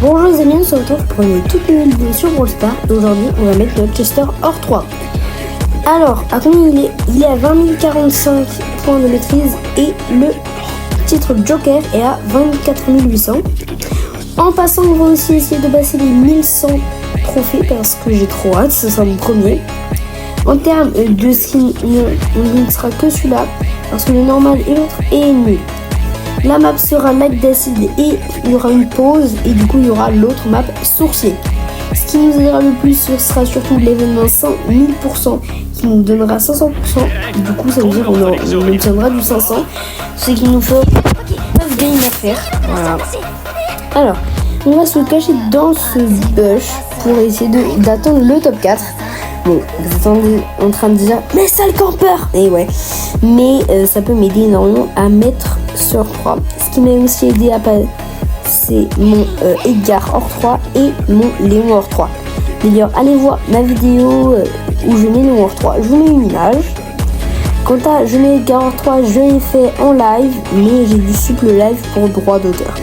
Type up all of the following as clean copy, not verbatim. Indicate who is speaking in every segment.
Speaker 1: Bonjour les amis, on se retrouve pour une toute nouvelle vidéo sur Brawl Stars. Aujourd'hui, on va mettre notre Chester hors 3. Alors, à combien il est? Il est à 20 045 points de maîtrise et le titre Joker est à 24 800. En passant, on va aussi essayer de passer les 1100 trophées parce que j'ai trop hâte, ce sera mon premier. En termes de skin, on ne sera que celui-là parce que le normal et l'autre est nul. La map sera lac d'acide et il y aura une pause et du coup il y aura l'autre map sourcier. Ce qui nous aidera le plus ce sera surtout l'événement 100 1000% qui nous donnera 500%. Du coup ça veut dire qu'on obtiendra du 500. Ce qu'il nous faut 9 games à faire. Voilà. Alors on va se cacher dans ce bush pour essayer d'attendre le top 4. Bon, vous êtes en train de dire mais sale campeur. Et ouais, mais ça peut m'aider énormément à mettre sur 3. Ce qui m'a aussi aidé à passer mon Edgar hors 3 et mon Léon hors 3. D'ailleurs, allez voir ma vidéo où je mets Léon hors 3. Je vous mets une image. Quant à je mets Edgar hors 3, je l'ai fait en live, mais j'ai dû suivre le live pour droit d'auteur.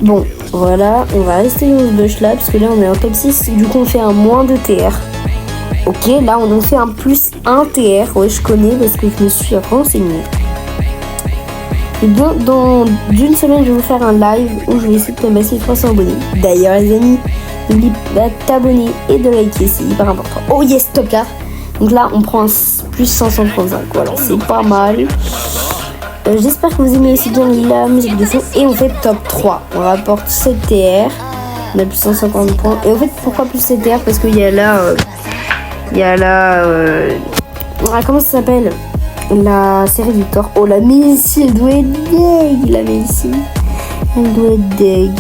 Speaker 1: Bon, voilà, on va rester dans ce bush là parce que là on est en top 6. Du coup, on fait un moins de TR. Ok, là on en fait un plus 1 TR. Ouais, je connais parce que je me suis renseigné. Et bien, dans d'une semaine, je vais vous faire un live où je vais essayer de passer 300 abonnés. D'ailleurs, les amis, n'oublie pas de t'abonner et de liker, c'est hyper important. Oh yes, top 4. Donc là, on prend un plus 535. Voilà, c'est pas mal. J'espère que vous aimez aussi bien la musique de fond. Et on fait top 3. On rapporte 7 TR. On a plus 150 points. Et en fait, pourquoi plus 7 TR? Parce qu'il y a là... comment ça s'appelle? La série Victor. Oh, la Messi, elle doit être deg. La Messi, elle doit être deg.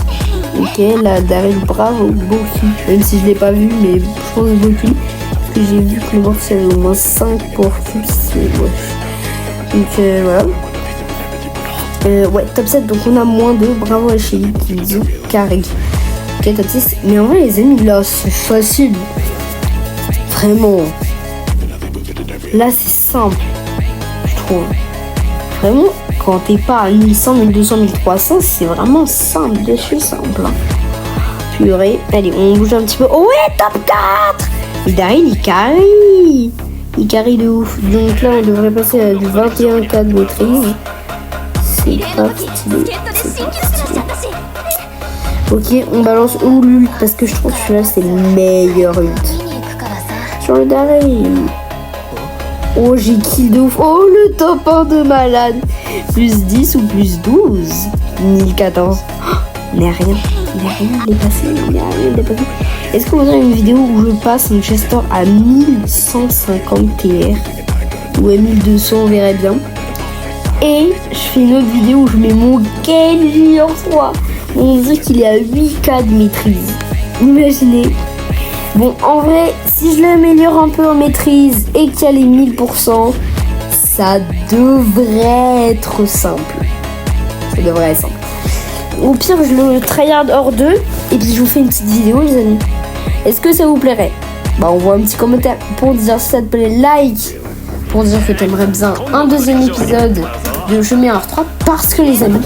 Speaker 1: Ok, la Daryl, bravo, beau film. Même si je l'ai pas vu, mais je pense beau film. Parce que j'ai vu que le morceau avait au moins 5 pour film. C'est ouais. Donc voilà. Ouais, top 7. Donc on a moins 2. Bravo à Shelly qui dit carré. Ok, top 6. Mais en vrai, les amis, là, c'est facile. Vraiment. Là, c'est simple. Vraiment, quand t'es pas à 1100, 1200, 1300, c'est vraiment simple, de chez simple. Purée. Allez, on bouge un petit peu. Oh ouais, top 4. Et Daryl, il carry. Il carry de ouf. Donc là, on devrait passer à du 21K de maîtrise. C'est pas stylé. C'est pas stylé. Ok, on balance Ulule parce que je trouve que celui-là, c'est le meilleur ult. Sur le Daryl. Oh, j'ai kill de ouf. Oh, le top 1 de malade. Plus 10 ou plus 12. 1014. Oh, il n'y a rien. Il n'y a rien dépassé. Il n'y a rien dépassé. Est-ce que vous avez une vidéo où je passe mon Chester à 1150 TR ou à 1200, on verrait bien. Et je fais une autre vidéo où je mets mon Kenji en 3. On dirait qu'il est à 8K de maîtrise. Imaginez. Bon, en vrai, si je l'améliore un peu en maîtrise et qu'il y a les 1000%, ça devrait être simple. Ça devrait être simple. Au pire, je le tryhard hors 2 et puis je vous fais une petite vidéo, les amis. Est-ce que ça vous plairait? Bah, on voit un petit commentaire pour dire si ça te plaît, like, pour dire que t'aimerais bien un deuxième épisode de Je mets un hors 3 parce que, les amis,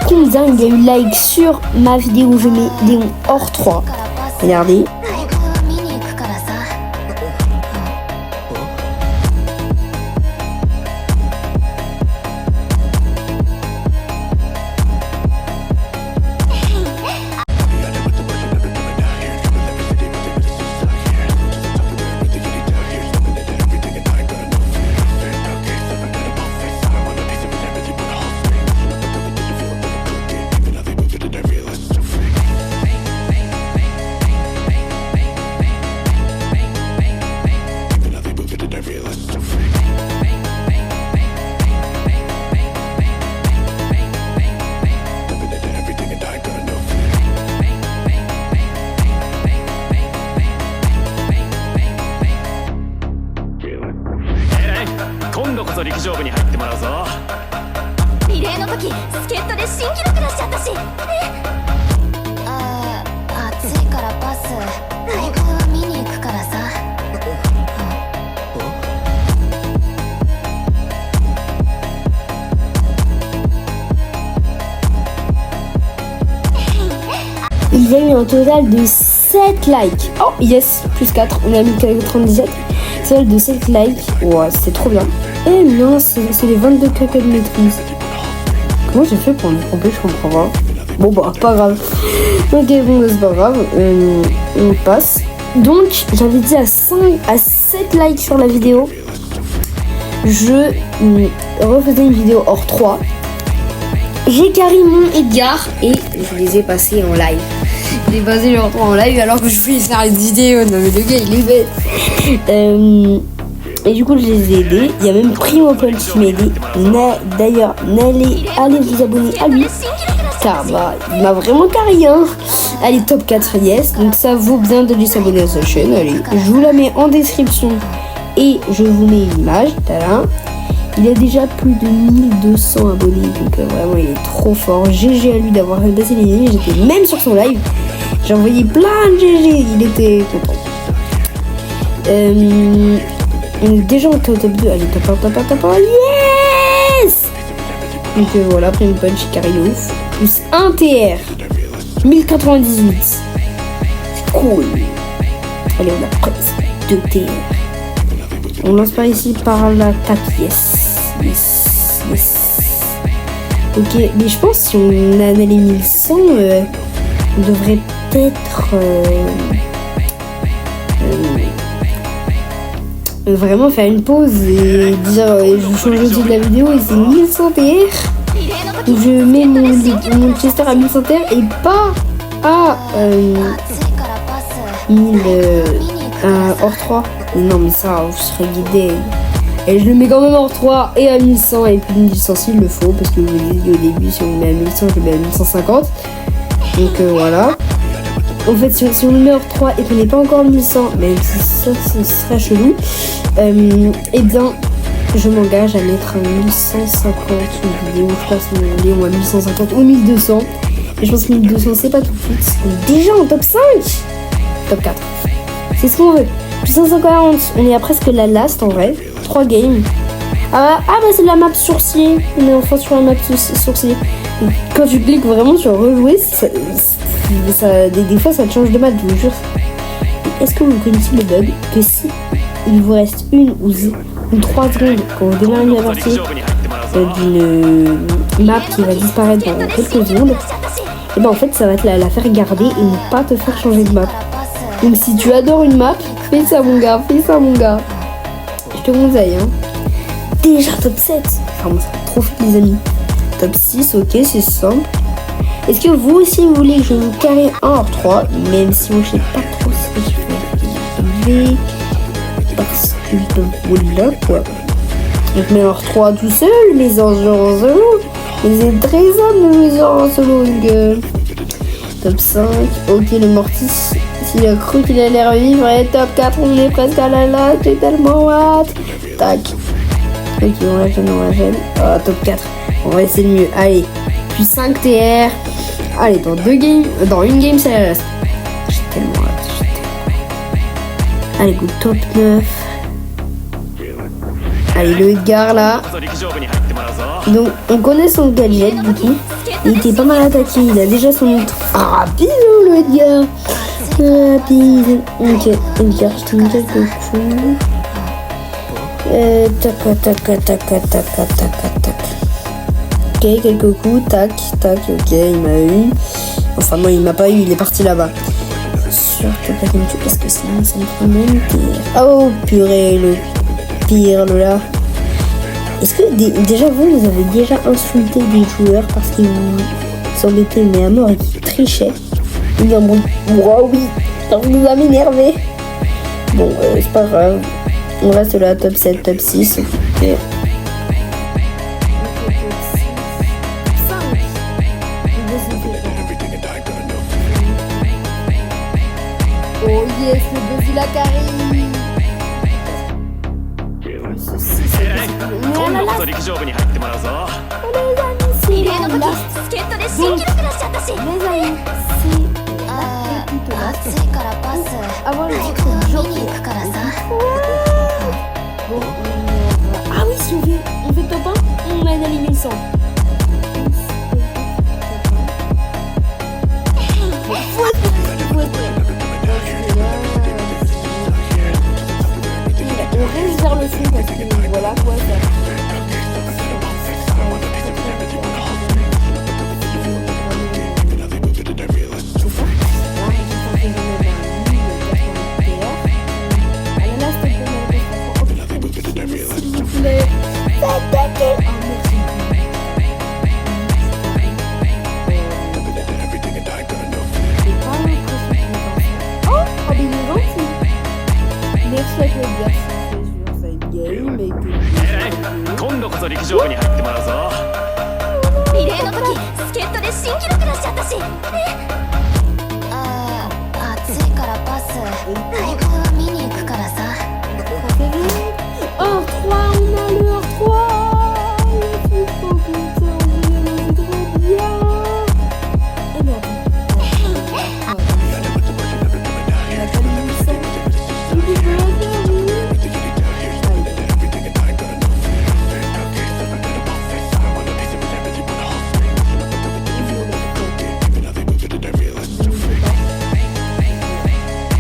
Speaker 1: combien il y a eu like sur ma vidéo où je mets Léon hors 3. Regardez. il y a eu un total de 7 likes. Oh yes, plus 4, on a mis 97. Total de 7 likes. Ouais, c'est trop bien. Et non, c'est les 22 caca de maîtrise. Comment j'ai fait pour me tromper, je comprends pas. Bon bah, pas grave. Ok, bon, c'est pas grave. On passe. Donc, j'avais dit à 7 likes sur la vidéo. Je refaisais une vidéo hors 3. J'ai carré mon Edgar et je les ai passés en live. J'ai passé les hors 3 en live alors que je voulais faire une vidéo. Non mais le gars il est bête. Et du coup je les ai aidés. Il y a même Primo Punch qui m'a aidé. D'ailleurs, allez vous abonner à lui. Car bah, il m'a vraiment carré hein. Allez, top 4 yes. Donc ça vaut bien de lui s'abonner à sa chaîne. Allez, je vous la mets en description. Et je vous mets une image. Tada. Il a déjà plus de 1200 abonnés. Donc vraiment il est trop fort. GG à lui d'avoir passé les lignes. J'étais même sur son live. J'ai envoyé plein de GG. Il était content. On est déjà en top 2. Allez, top 1, top 1, top 1. Yes. Donc voilà, Prime Punch, carré de ouf. Plus 1 TR. 1098. C'est cool. Allez, on a presque 2 TR. On lance par ici par l'attaque. Yes. Ok, mais je pense que si on a les 1100, on devrait peut-être vraiment faire une pause et dire je change le titre de la vidéo et c'est 1100 TR. Je mets mon Chester à 1100 TR et pas à 1000 hors 3. Non mais ça, vous serez guidé. Et je le mets quand même hors 3 et à 1100 et puis 1100 s'il le faut. Parce que vous l'avez dit au début, si on le met à 1100, je le mets à 1150. Donc voilà. En fait, si on le met hors 3 et qu'on n'est pas encore à 1100, même si ça, ce serait chelou, et bien, je m'engage à mettre à 1150 une vidéo. Je passe mon vidéo à 1150 ou 1200. Et je pense que 1200, c'est pas tout de suite. On est déjà en top 5. Top 4. C'est ce qu'on veut. Plus 540, on est à presque la last en vrai. 3 games. Ah bah c'est la map sourcier. On est enfin sur la map sourcier. Quand tu cliques vraiment sur rejouer, des fois ça te change de map, je vous jure. Est-ce que vous connaissez le bug que si il vous reste une ou 3 secondes quand vous démarrez la partie d'une map qui va disparaître dans quelques secondes, et ben en fait ça va te la faire garder et ne pas te faire changer de map. Donc si tu adores une map, fais ça mon gars, Je te conseille hein. Déjà top 7. Enfin moi ça fait trop vite les amis. Top 6, ok c'est simple. Est-ce que vous aussi vous voulez que je vous carré un hors 3? Même si moi je sais pas trop ce que je vais. Parce que voilà quoi. Je mets hors 3 tout seul, mes anges en solo. Mais c'est très simple de mes anges en solo. Donc top 5, ok le Mortis. Il a cru qu'il allait revivre et top 4, on est presque à la latte, j'ai tellement hâte. Tac. Ok, on la gêne. Oh, top 4. On va essayer le mieux. Allez, puis 5 TR. Allez, dans une game, c'est la last. J'ai tellement hâte. Allez, go, top 9. Allez, le Edgar là. Donc, on connaît son gadget du coup. Il était pas mal attaqué, il a déjà son ultra. Ah, rapide le Edgar. Rapide. Ok, Edgar, je te mets quelque chose. Tac. Ok, quelques coups, tac, ok, il m'a eu. Enfin, non, il m'a pas eu, il est parti là-bas. Surtout pas qu'il me tue parce que sinon, ça me prend même pire. Oh, purée, le pire, le là. Est-ce que déjà, vous avez déjà insulté des joueurs parce qu'ils vous embêtaient, mais à mort et qu'ils trichaient? Ils disent, wow, oui, ça vous a m'énervé. Bon, c'est pas grave. On reste là, top 7, top 6. Okay. Oh yes, le buzz il a carré. Ah oui, si on fait top 1, on a une élimination. What
Speaker 2: 場部に入ってもらうぞ。
Speaker 3: リレーの時助っ人で新記録出しちゃったし。暑いからパス。配分は見に行くからさ。
Speaker 1: Heure 3, on a le heure 3. Je suis trop content, c'est trop bien. Et merde. On a pas le lycée. Il est pas là,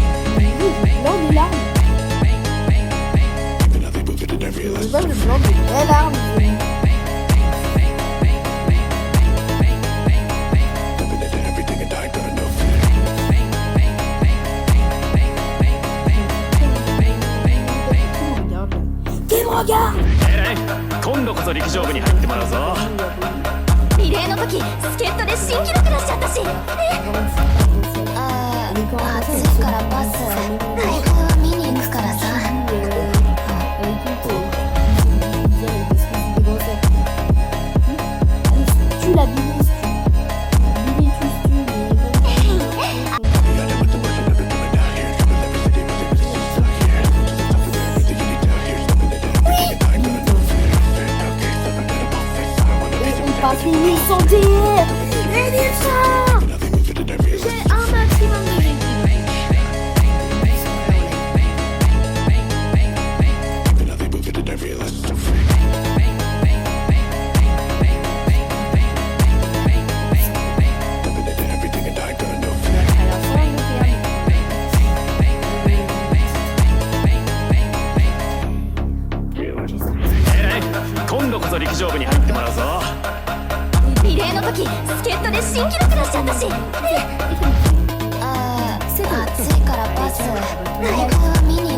Speaker 1: oui. Non, mais là. Je vois le blanc de belle arme. Qui me regarde?
Speaker 2: 今度こそ陸上部に入ってもらうぞ。
Speaker 3: リレーの時助っ人で新記録出しちゃったし。暑いからパス。配分は見に行くからさ。
Speaker 1: Tu la Billy, Billy on passe les 1100 TF. Et dis ça. J'ai un maximum de vie.
Speaker 2: 今度こそ陸上部に入ってもらうぞ。
Speaker 3: リレーの時助っ人で新記録出しちゃったし。暑いからパス。配分は見に行く。